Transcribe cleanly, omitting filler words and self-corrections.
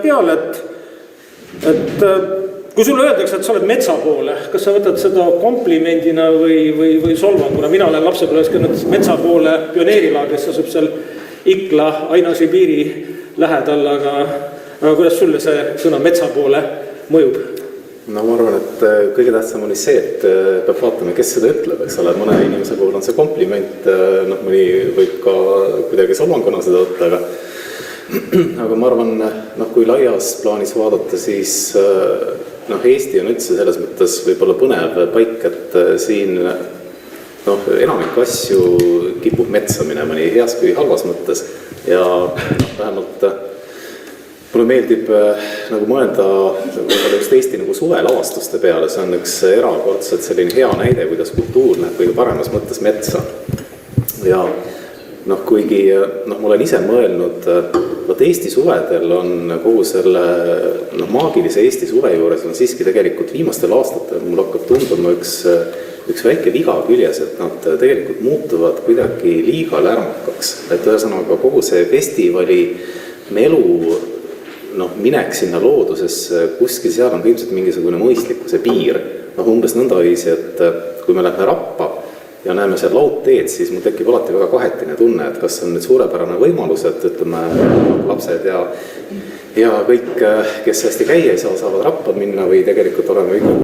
peale, et kui sulle öeldakse, et sa oled metsa poole, kas sa võtad seda komplimendina või solvanguna? Mina olen lapsepõlves käinud metsa poole pioneerilaagris, asub seal Ikla Aina-Sibiiri lähedal, aga kuidas sulle see sõna metsa poole mõjub? No ma arvan, et kõige tähtsam oli see, et peab vaatama, kes seda ütleb, eks ole, mõne inimese puhul on see kompliment, mõni võib ka kuidagi solvanguna seda võtta, aga ma arvan, kui laias plaanis vaadata, siis Eesti on üldse selles mõttes võib-olla põnev paik, et siin enamik asju kipub metsa minema nii heas kui halvas mõttes ja vähemalt mulle meeldib mõelda just Eesti suvelavastuste peale, see on üks erakordselt selline hea näide, kuidas kultuur näeb kõige paremas mõttes metsa. Ja kuigi ma olen ise mõelnud, et Eesti suvedel on kogu selle maagilise Eesti suve juures on siiski tegelikult viimastel aastatel mul hakkab tunduma üks väike viga küljes, et nad tegelikult muutuvad kuidagi liiga lärmakaks. Et ühesõnaga kogu see festivali melu minek sinna loodusesse, kuskil seal on ilmselt mingisugune mõistlikkuse piir. Umbes nõnda viisi, et kui me lähme Rappa ja näeme seal laudteed, siis mul tekib alati väga kahetine tunne, et kas on nüüd suurepärane võimalus, et ütleme lapsed ja kõik, kes hästi käia ei saa, saavad Rappa minna või tegelikult oleme ikkagi